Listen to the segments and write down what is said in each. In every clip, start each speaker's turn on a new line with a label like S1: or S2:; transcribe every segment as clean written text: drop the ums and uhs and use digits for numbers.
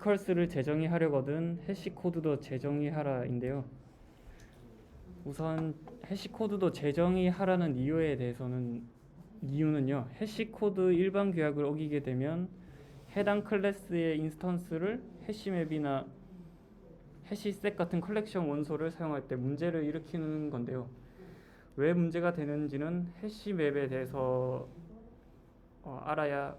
S1: 컬스를 재정의 하려거든 해시 코드도 재정의 하라인데요. 우선 해시 코드도 재정의 하라는 이유는요. 해시 코드 일반 규약을 어기게 되면 해당 클래스의 인스턴스를 해시맵이나 해시셋 같은 컬렉션 원소를 사용할 때 문제를 일으키는 건데요. 왜 문제가 되는지는 해시맵에 대해서 알아야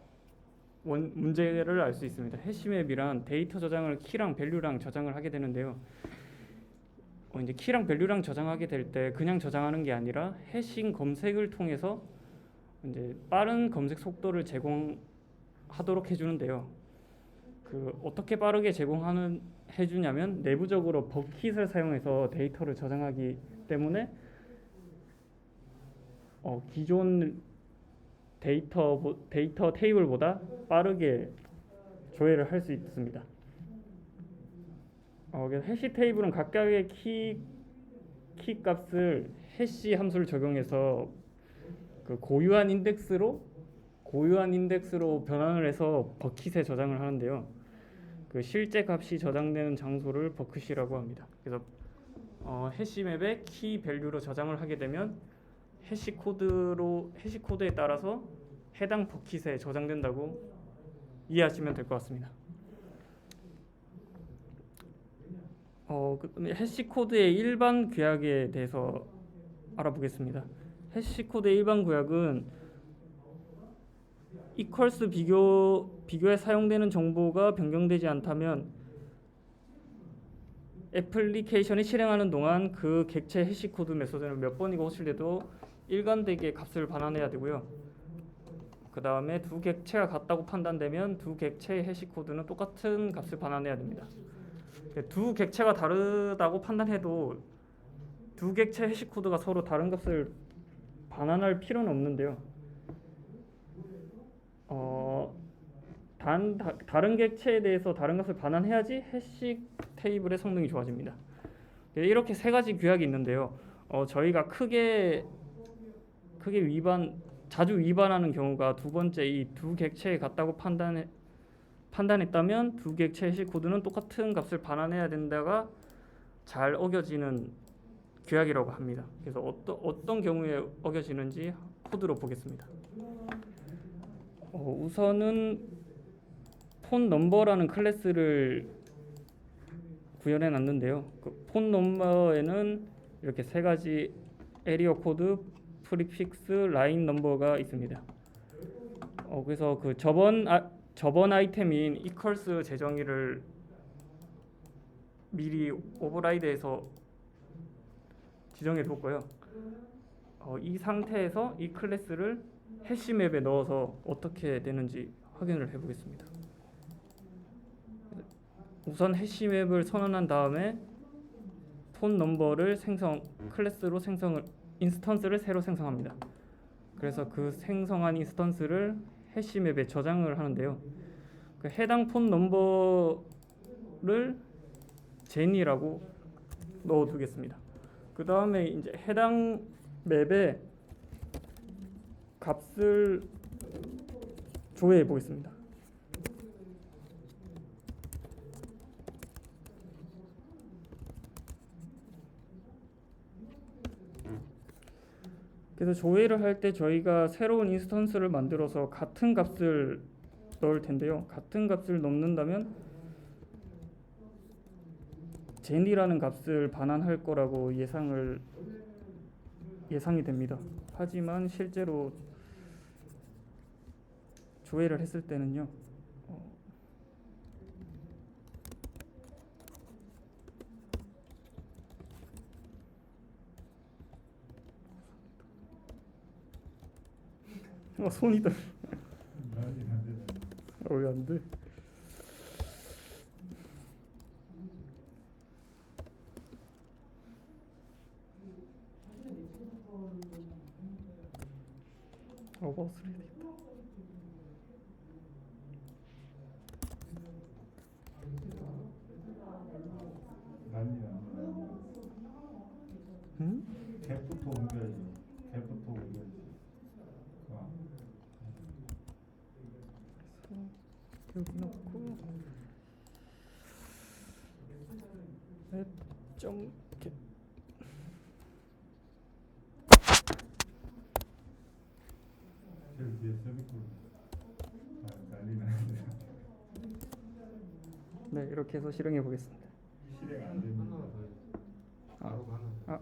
S1: 문제를 알 수 있습니다. 해시맵이란 데이터 저장을 키랑 밸류랑 저장을 하게 되는데요. 이제 키랑 밸류랑 저장하게 될 때 그냥 저장하는 게 아니라 해싱 검색을 통해서 이제 빠른 검색 속도를 제공하도록 해주는데요. 어떻게 빠르게 해주냐면 내부적으로 버킷을 사용해서 데이터를 저장하기 때문에 기존 데이터 테이블보다 빠르게 조회를 할 수 있습니다. 그래서 해시 테이블은 각각의 키 값을 해시 함수를 적용해서 고유한 인덱스로 변환을 해서 버킷에 저장을 하는데요. 실제 값이 저장되는 장소를 버킷이라고 합니다. 그래서 해시맵에 키 밸류로 저장을 하게 되면 해시 코드에 따라서 해당 버킷에 저장된다고 이해하시면 될 것 같습니다. 해시 코드의 일반 규약에 대해서 알아보겠습니다. 해시 코드의 일반 규약은 이퀄스 비교에 사용되는 정보가 변경되지 않다면 애플리케이션이 실행하는 동안 그 객체 해시 코드 메소드는 몇 번이고 호출돼도 일관되게 값을 반환해야 되고요. 그 다음에 두 객체가 같다고 판단되면 두 객체의 해시 코드는 똑같은 값을 반환해야 됩니다. 두 객체가 다르다고 판단해도 두 객체 해시 코드가 서로 다른 값을 반환할 필요는 없는데요. 다른 객체에 대해서 다른 값을 반환해야지 해시 테이블의 성능이 좋아집니다. 이렇게 세 가지 규약이 있는데요. 저희가 자주 위반하는 경우가 두 번째 이 두 객체에 같다고 판단했다면 두 객체 해시 코드는 똑같은 값을 반환해야 된다가 잘 어겨지는 규약이라고 합니다. 그래서 어떤 경우에 어겨지는지 코드로 보겠습니다. 우선은 폰 넘버라는 클래스를 구현해 놨는데요. 폰 넘버에는 이렇게 세 가지 에리어 코드, 프리픽스, 라인 넘버가 있습니다. 그래서 저번 아이템인 이퀄스 재정의를 미리 오버라이드해서 지정해 뒀고요. 이 상태에서 이 클래스를 해시맵에 넣어서 어떻게 되는지 확인을 해보겠습니다. 우선 해시맵을 선언한 다음에 폰 넘버를 클래스로 인스턴스를 새로 생성합니다. 그래서 그 생성한 인스턴스를 해시맵에 저장을 하는데요. 해당 폰 넘버를 제니라고 넣어두겠습니다. 그 다음에 이제 해당 맵에 값을 조회해 보겠습니다. 그래서 조회를 할 때 저희가 새로운 인스턴스를 만들어서 같은 값을 넣을 텐데요. 같은 값을 넣는다면 제니라는 값을 반환할 거라고 예상이 됩니다. 하지만 실제로 조회를 했을 때는요. 손이 떨려. 왜 안 돼? 어버스레디. 응?
S2: 갭부터 옮겨야지. 갭부터 옮겨야지.
S1: 여기 넣고 네, 좀 이렇게
S2: 제일 뒤에 세미콜. 난리 나는데.
S1: 네, 이렇게 해서 실행해 보겠습니다.
S2: 실행 안 됩니다.
S3: 바로 가는.
S1: 아,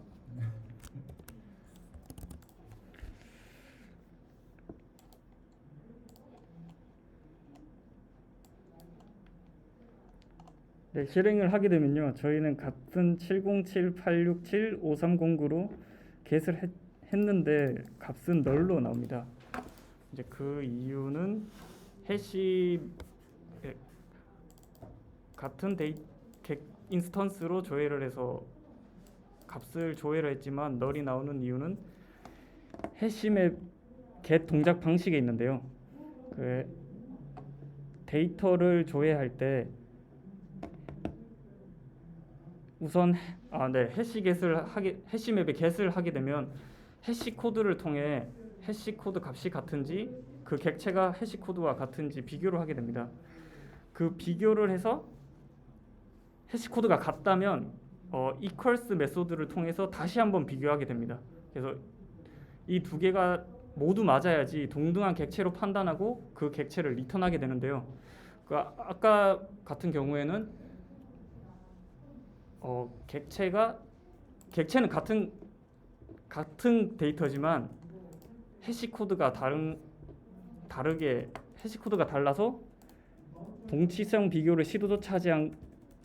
S1: 네, 실행을 하게 되면요, 저희는 같은 7078675309로 get을 했는데 값은 널로 나옵니다. 이제 그 이유는 해시 같은 인스턴스로 조회를 해서 값을 조회를 했지만 널이 나오는 이유는 해시맵 get 동작 방식에 있는데요. 그 데이터를 조회할 때 우선 해시맵에 get을 하게 되면 해시 코드를 통해 해시 코드 값이 같은지 그 객체가 해시 코드와 같은지 비교를 하게 됩니다. 그 비교를 해서 해시 코드가 같다면 equals 메소드를 통해서 다시 한번 비교하게 됩니다. 그래서 이 두 개가 모두 맞아야지 동등한 객체로 판단하고 그 객체를 리턴하게 되는데요. 아까 같은 경우에는 객체는 같은 데이터지만 해시 코드가 다르게 해시 코드가 달라서 동치성 비교를 시도조차 하지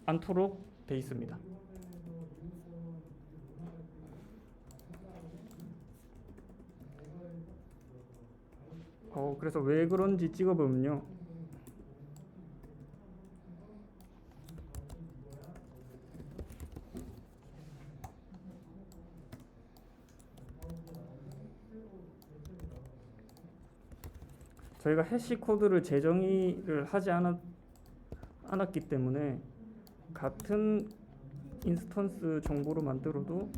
S1: 않도록 돼 있습니다. 그래서 왜 그런지 찍어보면요, 저희가 해시 코드를 재정의를 하지 않았기 때문에 같은 인스턴스 정보로 만들어도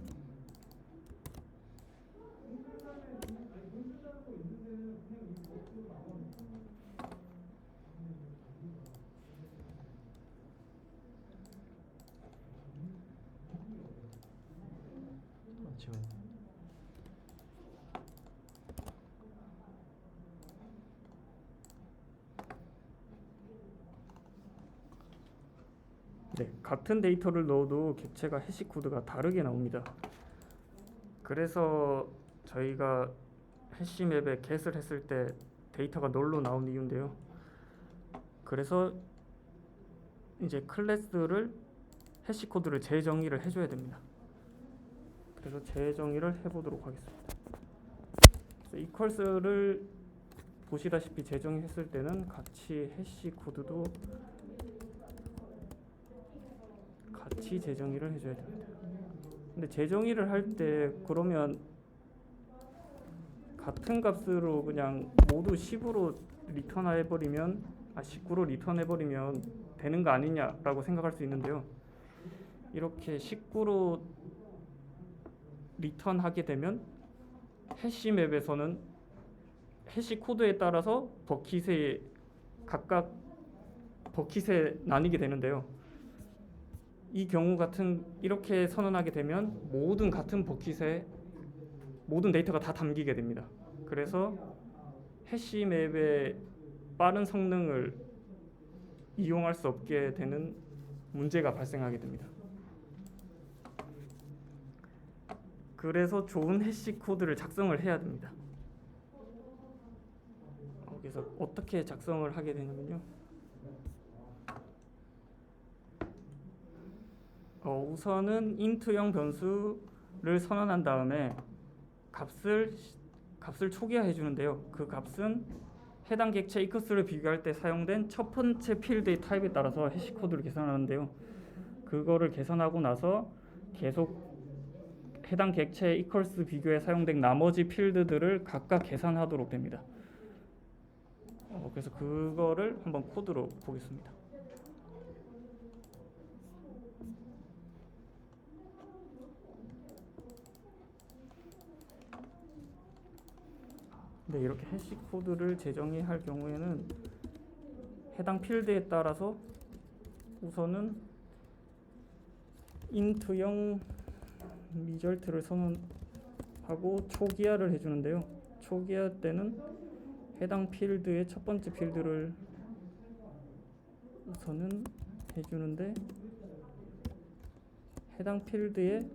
S3: 지금
S1: 네, 같은 데이터를 넣어도 객체가 해시 코드가 다르게 나옵니다. 그래서 저희가 해시맵에 get을 했을 때 데이터가 널로 나온 이유인데요. 그래서 이제 클래스를 해시 코드를 재정의를 해줘야 됩니다. 그래서 재정의를 해보도록 하겠습니다. equals를 보시다시피 재정의했을 때는 같이 해시 코드도 같이 재정의를 해줘야 됩니다. 근데 재정의를 할 때 그러면 같은 값으로 그냥 모두 10으로 리턴해버리면 19로 리턴해버리면 되는 거 아니냐라고 생각할 수 있는데요. 이렇게 19로 리턴하게 되면 해시맵에서는 해시 코드에 따라서 각각 버킷에 나뉘게 되는데요. 이 경우 이렇게 선언하게 되면 모든 같은 버킷에 모든 데이터가 다 담기게 됩니다. 그래서 해시맵의 빠른 성능을 이용할 수 없게 되는 문제가 발생하게 됩니다. 그래서 좋은 해시 코드를 작성을 해야 됩니다. 그래서 어떻게 작성을 하게 되냐면요, 우선은 int형 변수를 선언한 다음에 값을 초기화해 주는데요. 그 값은 해당 객체 equals를 비교할 때 사용된 첫 번째 필드의 타입에 따라서 해시 코드를 계산하는데요. 그거를 계산하고 나서 계속 해당 객체 equals 비교에 사용된 나머지 필드들을 각각 계산하도록 됩니다. 그래서 그거를 한번 코드로 보겠습니다. 네, 이렇게 해시 코드를 재정의할 경우에는 해당 필드에 따라서 우선은 int형 리절트를 선언하고 초기화를 해주는데요. 초기화 때는 해당 필드의 첫 번째 필드를 우선은 해주는데 해당 필드에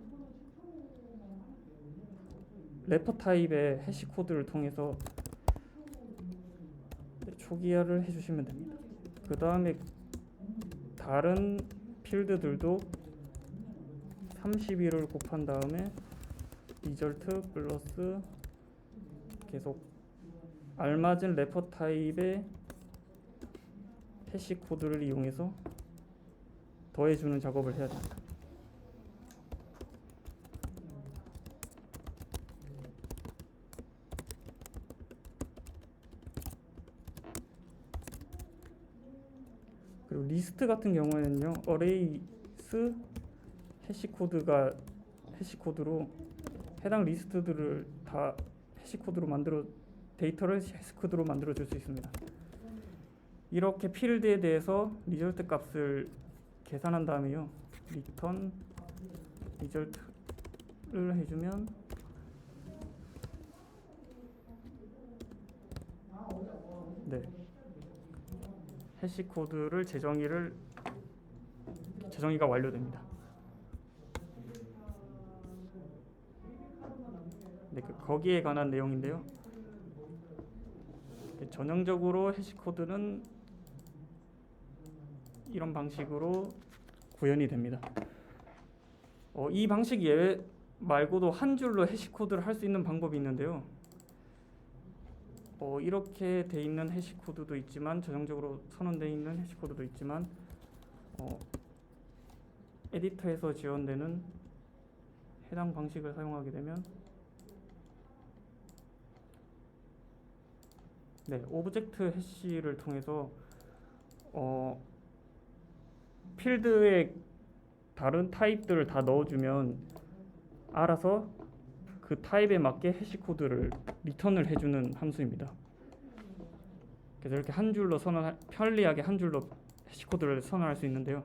S1: 래퍼 타입의 해시 코드를 통해서 초기화를 해주시면 됩니다. 그 다음에 다른 필드들도 31을 곱한 다음에 리절트 플러스 계속 알맞은 래퍼 타입의 해시 코드를 이용해서 더해주는 작업을 해야 됩니다. 그리고 리스트 같은 경우에는요, 어레이스 해시 코드로 해당 리스트들을 다 해시 코드로 데이터를 해시 코드로 만들어 줄 수 있습니다. 이렇게 필드에 대해서 리절트 값을 계산한 다음에요, 리턴 리절트를 해주면 네, 해시 코드를 재정의가 완료됩니다. 네, 거기에 관한 내용인데요. 전형적으로 해시 코드는 이런 방식으로 구현이 됩니다. 이 방식 예외 말고도 한 줄로 해시 코드를 할 수 있는 방법이 있는데요. 이렇게 돼 있는 해시 코드도 있지만, 전형적으로 선언되어 있는 해시 코드도 있지만, 에디터에서 지원되는 해당 방식을 사용하게 되면 네, 오브젝트 해시를 통해서 필드에 다른 타입들을 다 넣어주면 알아서 그 타입에 맞게 해시 코드를 리턴을 해주는 함수입니다. 그래서 이렇게 한 줄로 편리하게 한 줄로 해시 코드를 선언할 수 있는데요.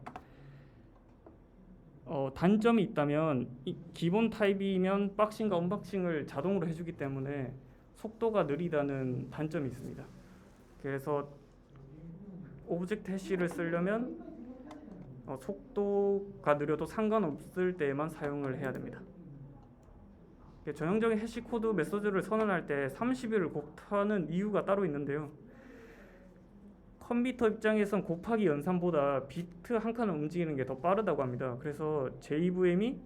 S1: 단점이 있다면 기본 타입이면 박싱과 언박싱을 자동으로 해주기 때문에 속도가 느리다는 단점이 있습니다. 그래서 오브젝트 해시를 쓰려면 속도가 느려도 상관없을 때에만 사용을 해야 됩니다. 전형적인 해시 코드 메소드를 선언할 때 31을 곱하는 이유가 따로 있는데요. 컴퓨터 입장에선 곱하기 연산보다 비트 한 칸을 움직이는 게 더 빠르다고 합니다. 그래서 JVM이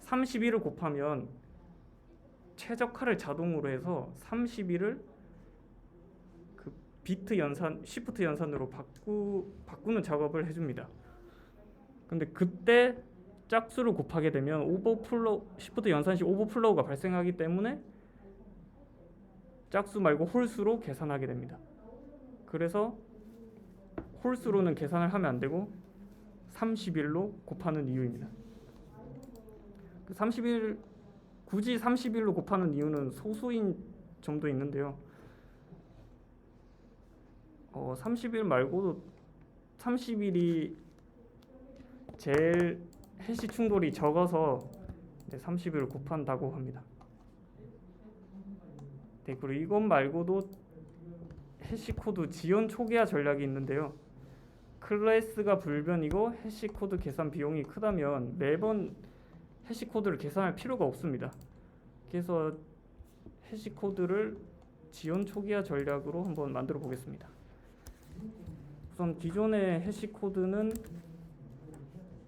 S1: 31을 곱하면 최적화를 자동으로 해서 31을 그 비트 연산, 시프트 연산으로 바꾸는 작업을 해줍니다. 근데 그때 짝수를 곱하게 되면 시프트 연산 시 오버플로우가 발생하기 때문에 짝수 말고 홀수로 계산하게 됩니다. 그래서 홀수로는 계산을 하면 안 되고 31로 곱하는 이유입니다. 굳이 31로 곱하는 이유는 소수인 점도 있는데요. 31 말고도 31이 제일 해시 충돌이 적어서 30을 곱한다고 합니다. 네, 그리고 이것 말고도 해시 코드 지연 초기화 전략이 있는데요. 클래스가 불변이고 해시 코드 계산 비용이 크다면 매번 해시 코드를 계산할 필요가 없습니다. 그래서 해시 코드를 지연 초기화 전략으로 한번 만들어 보겠습니다. 우선 기존의 해시 코드는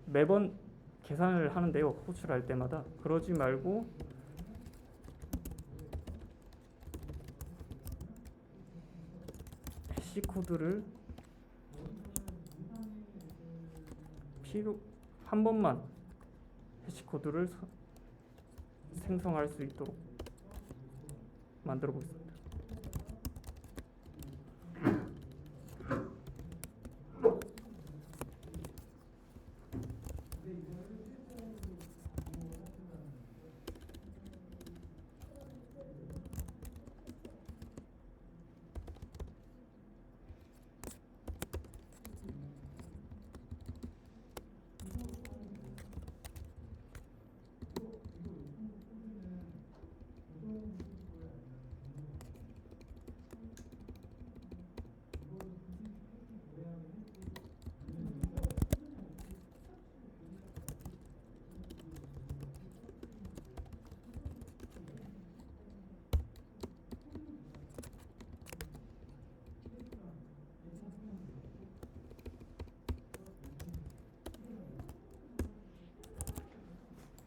S1: 매번 계산을 하는데요. 호출할 때마다. 그러지 말고 해시 코드를 한 번만 해시 코드를 생성할 수 있도록 만들어 보겠습니다.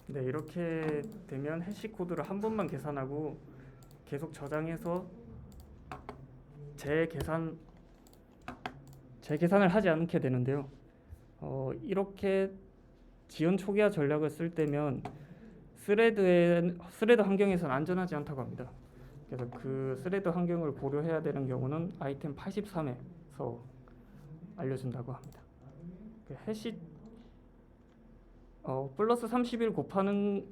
S1: 네, 이렇게 되면 해시 코드를 한 번만 계산하고 계속 저장해서 재계산을 하지 않게 되는데요. 이렇게 지연 초기화 전략을 쓸 때면 스레드 환경에서는 안전하지 않다고 합니다. 그래서 그 스레드 환경을 고려해야 되는 경우는 아이템 83에서 알려준다고 합니다. 그 해시 플러스 30일 곱하는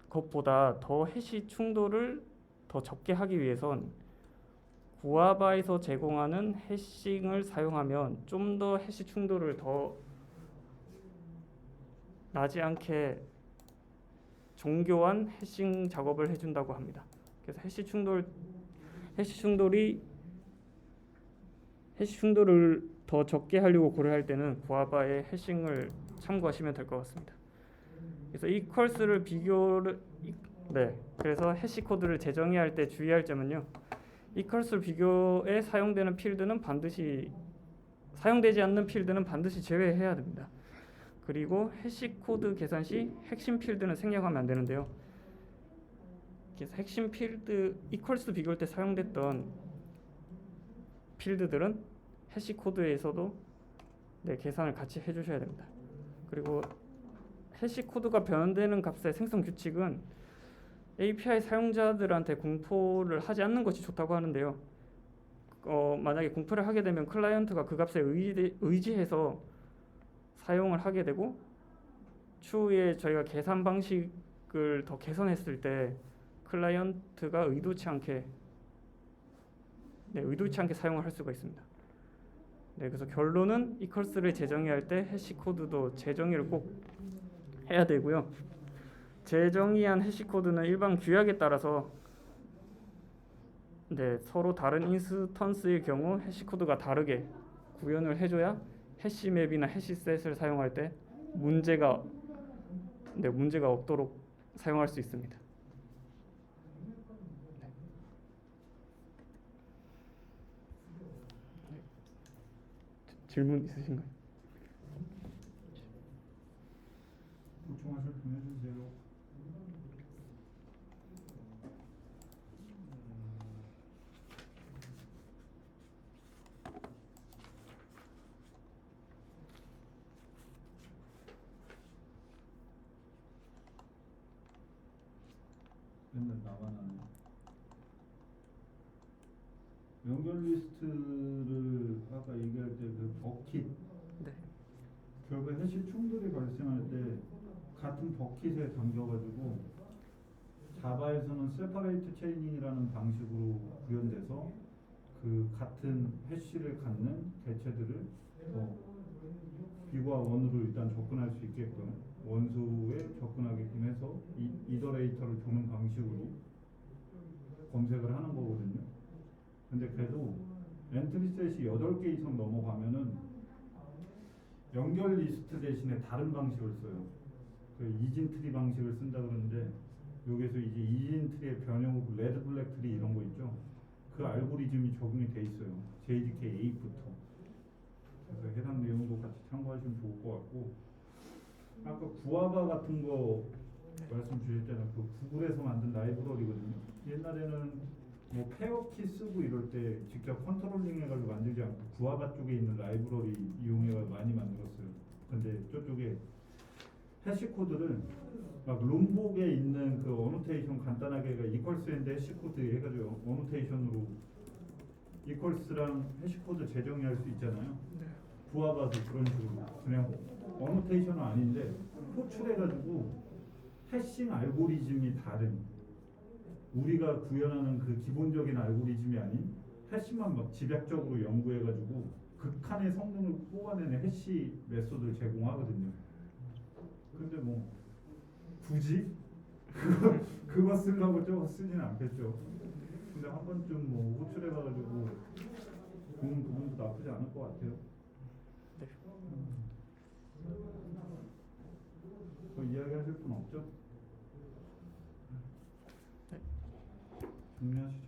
S1: 것보다 더 해시 충돌을 더 적게 하기 위해선 구아바에서 제공하는 해싱을 사용하면 좀 더 해시 충돌을 더 나지 않게 정교한 해싱 작업을 해준다고 합니다. 그래서 해시 충돌을 더 적게 하려고 고려할 때는 구아바의 해싱을 참고하시면 될 것 같습니다. 그래서 그래서 해시 코드를 재정의할 때 주의할 점은요. 이퀄스 비교에 사용되지 않는 필드는 반드시 제외해야 됩니다. 그리고 해시 코드 계산 시 핵심 필드는 생략하면 안 되는데요. 그래서 핵심 필드 이퀄스 비교할 때 사용됐던 필드들은 해시 코드에서도 계산을 같이 해주셔야 됩니다. 그리고 해시 코드가 변환되는 값의 생성 규칙은 API 사용자들한테 공포를 하지 않는 것이 좋다고 하는데요. 만약에 공포를 하게 되면 클라이언트가 그 값에 의지해서 사용을 하게 되고 추후에 저희가 계산 방식을 더 개선했을 때 클라이언트가 의도치 않게 사용을 할 수가 있습니다. 그래서 결론은 이퀄스를 재정의할 때 해시 코드도 재정의를 꼭 해야 되고요. 재정의한 해시 코드는 일반 규약에 따라서 서로 다른 인스턴스의 경우 해시 코드가 다르게 구현을 해줘야 해시맵이나 해시셋을 사용할 때 문제가 없도록 사용할 수 있습니다. 질문 있으신가요?
S2: 요청하실 분 해주세요. 맨날 나만 하네. 연결 리스트를 아까 얘기할 때 그 버킷 결국 해시 충돌이 발생할 때 같은 버킷에 담겨가지고 자바에서는 세퍼레이트 체이닝이라는 방식으로 구현돼서 그 같은 해시를 갖는 개체들을 B과 원으로 일단 접근할 수 있게끔 원소에 접근하게끔 해서 이더레이터를 두는 방식으로 검색을 하는 거거든요. 근데 그래도 엔트리셋이 8개 이상 넘어가면은 연결 리스트 대신에 다른 방식을 써요. 그 이진 트리 방식을 쓴다 그러는데 여기서 이제 이진 트리의 변형으로 레드 블랙 트리 이런 거 있죠. 그 알고리즘이 적용이 돼 있어요. JDK8부터. 그래서 해당 내용도 같이 참고하시면 좋을 것 같고 아까 구아바 같은 거 말씀 주셨잖아요. 그 구글에서 만든 라이브러리거든요. 옛날에는 뭐 페어키 쓰고 이럴 때 직접 컨트롤링 해가지고 만들지 않고 구아바 쪽에 있는 라이브러리 이용해서 많이 만들었어요. 근데 저쪽에 해시 코드를 막 롬복에 있는 그 어노테이션 간단하게 이퀄스인데 해시 코드 해가지고 어노테이션으로 이퀄스랑 해시 코드 재정의할 수 있잖아요. 구아바도 그런 식으로 그냥 어노테이션은 아닌데 호출해가지고 해싱 알고리즘이 다른 우리가 구현하는 그 기본적인 알고리즘이 아닌 해시만 막 집약적으로 연구해가지고 극한의 성능을 뽑아내는 해시 메소드를 제공하거든요. 근데 뭐 굳이 그거 쓰려고 저거 쓰지는 않겠죠. 근데 한 번쯤 뭐 호출해가지고 보는 부분도 나쁘지 않을 것 같아요. 뭐 이야기하실 분 없죠? 정리하시죠.